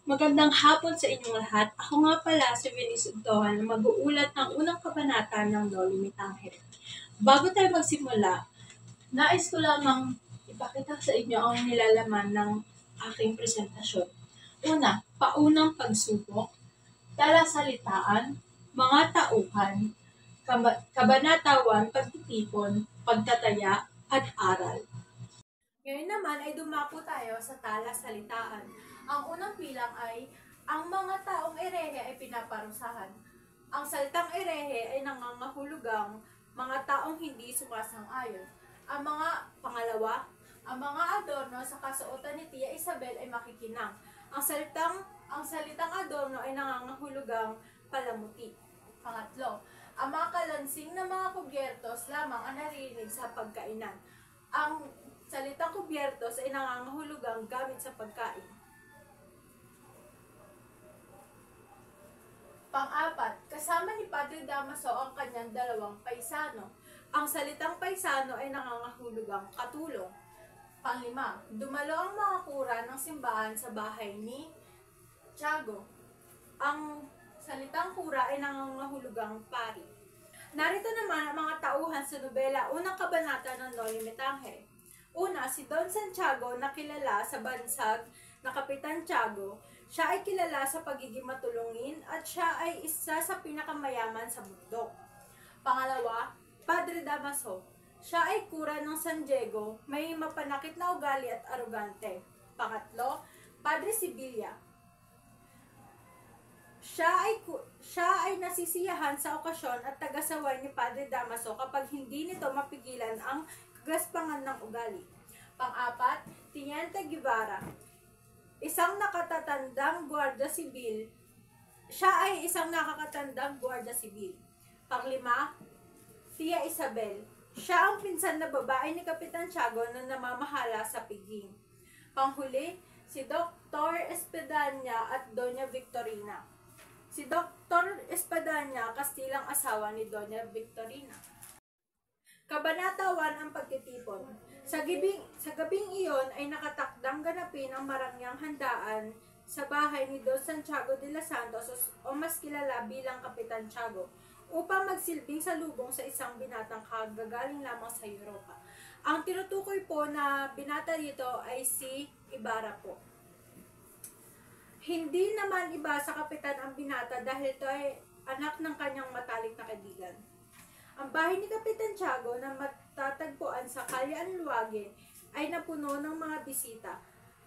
Magandang hapon sa inyong lahat. Ako nga pala si Venice Utohan na mag-uulat ng unang kabanata ng Lolo Mitangere. Bago tayo magsimula, nais ko lamang ipakita sa inyo ang nilalaman ng aking presentasyon. Una, paunang pagsubok, talasalitaan, mga tauhan, kabanatawan, pagtitipon, pagtataya, at aral. Ngayon naman ay dumako tayo sa talasalitaan. Ang unang bilang ay, ang mga taong erehe ay pinaparusahan. Ang salitang erehe ay nangangahulugang mga taong hindi sumasang-ayon. Ang mga pangalawa, ang mga adorno sa kasuotan ni Tia Isabel ay makikinang. Ang salitang adorno ay nangangahulugang palamuti. Pangatlo, ang mga kalansing na mga kubyertos lamang ang naririnig sa pagkainan. Ang salitang kubyertos ay nangangahulugang gamit sa pagkain. Pang-apat, kasama ni Padre Damaso ang kanyang dalawang paisano. Ang salitang paisano ay nangangahulugang katulong. Pang-lima, dumalo ang mga kura ng simbahan sa bahay ni Tiago. Ang salitang kura ay nangangahulugang pari. Narito naman ang mga tauhan sa nobela unang kabanata ng Noli Me Tangere. Una, si Don Santiago na kilala sa bansag na Kapitan Tiago. Siya ay kilala sa pagiging matulungin at siya ay isa sa pinakamayaman sa mundo. Pangalawa, Padre Damaso. Siya ay kura ng San Diego, may mapanakit na ugali at arugante. Pangatlo, Padre Sibilia. Siya ay nasisiyahan sa okasyon at tagasaway ni Padre Damaso kapag hindi nito mapigilan ang kagaspangan ng ugali. Pang-apat, Teniente Guevara. Isang nakatatandang Guardia Sibil. Siya ay isang nakakatandang Guardia Sibil. Pang-lima, Tia Isabel. Siya ang pinsan na babae ni Kapitan Tiago na namamahala sa Piging. Panghuli, si Dr. Espadanya at Doña Victorina. Si Dr. Espadanya, kastilang asawa ni Doña Victorina. Kabanata 1 ang pagtitipon. Sa gabing iyon ay nakatakdang ganapin ang marangyang handaan sa bahay ni Don Santiago de los Santos o mas kilala bilang Kapitan Tiago upang magsilbing salubong sa isang binatang kagagaling lamang sa Europa. Ang tinutukoy po na binata dito ay si Ibarra po. Hindi naman iba sa kapitan ang binata dahil ito ay anak ng kanyang matalik na kaibigan. Ang bahay ni Kapitan Tiago na matatagpuan sa Calle Anluague ay napuno ng mga bisita.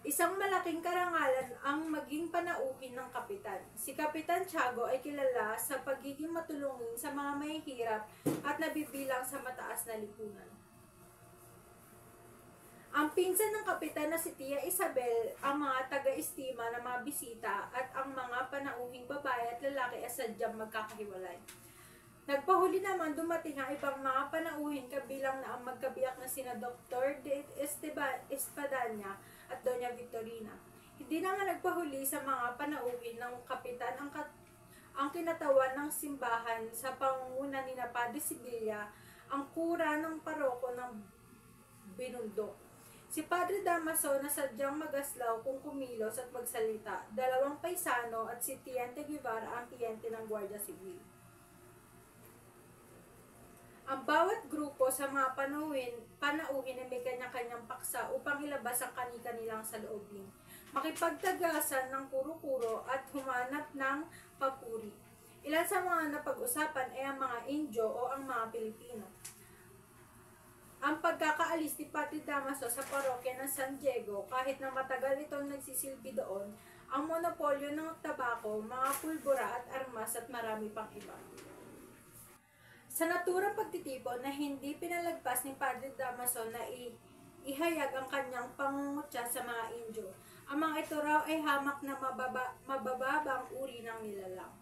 Isang malaking karangalan ang maging panauhin ng kapitan. Si Kapitan Tiago ay kilala sa pagiging matulungin sa mga mahihirap at nabibilang sa mataas na lipunan. Ang pinsan ng kapitan na si Tia Isabel, ang mga taga-estima ng mga bisita at ang mga panauhing babae at lalaki ay sadyang magkakahiwalay. Nagpahuli naman dumating ang ibang mga panauhin kabilang na ang magkabiyak na sina Dr. de Espadanya at Doña Victorina. Hindi naman nagpahuli sa mga panauhin ng kapitan ang kinatawan ng simbahan sa pangunguna ni na Padre Sibilia, ang kura ng paroko ng Binundo. Si Padre Damaso na sadyang magaslaw kung kumilos at magsalita, dalawang paisano at si Teniente Guevara ang tiyente ng Guardia Civil. Ang bawat grupo sa mga panauhin ay may kanya-kanyang paksa upang ilabas ang kani-kanilang saloobin, makipagtagasan ng kuro-kuro at humanap ng papuri. Ilan sa mga napag-usapan ay ang mga Indio o ang mga Pilipino. Ang pagkakaalis ni Padre Damaso sa parokya ng San Diego, kahit na matagal itong nagsisilbi doon, ang monopolyo ng tabako, mga pulbura at armas at marami pang iba. Sa naturang pagtitipon na hindi pinalagpas ni Padre Damaso na ihayag ang kanyang pangungutya sa mga Indio. Ang mga ito raw ay hamak na mabababang uri ng nilalang.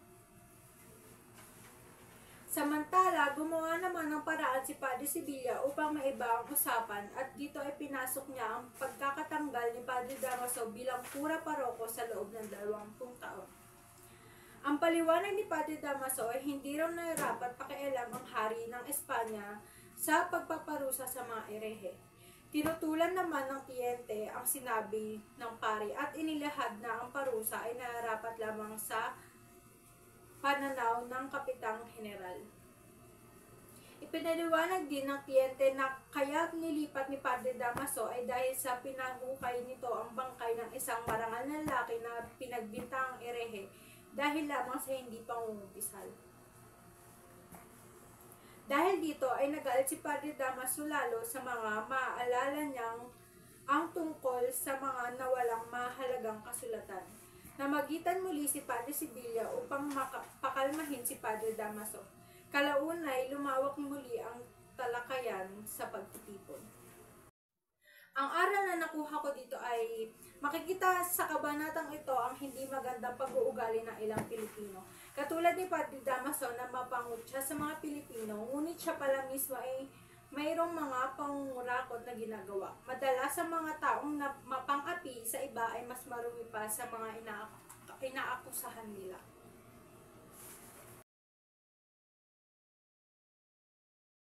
Samantala, gumawa naman ng paraan si Padre Sibilia upang maiba ang usapan at dito ay pinasok niya ang pagkakatanggal ni Padre Damaso bilang kura paroko sa loob ng 20 taon. Ang paliwanag ni Padre Damaso ay hindi raw narapat pakialam ang hari ng Espanya sa pagpaparusa sa mga erehe. Tinutulan naman ng kliyente ang sinabi ng pari at inilahad na ang parusa ay nararapat lamang sa pananaw ng Kapitang General. Ipinaliwanag din ng kliyente na kaya nilipat ni Padre Damaso ay dahil sa pinahukay nito ang bangkay ng isang marangal na lalaki na pinagbintangang erehe dahil lamang sa hindi pangungumpisal. Dahil dito ay nagalit si Padre Damaso lalo sa mga maaalala niyang ang tungkol sa mga nawalang mahalagang kasulatan. Namagitan muli si Padre Sibilia upang pakalmahin si Padre Damaso. Kalaunay, lumawak muli ang talakayan sa pagtitipon. Ang aral na nakuha ko dito ay makikita sa kabanatang ito ang hindi magandang pag-uugali ng ilang Pilipino. Katulad ni Padre Damaso na mapangut siya sa mga Pilipino, ngunit siya pala mismo ay mayroong mga pangungurakot na ginagawa. Madalas sa mga taong mapang-api sa iba ay mas marumi pa sa mga inaakusahan nila.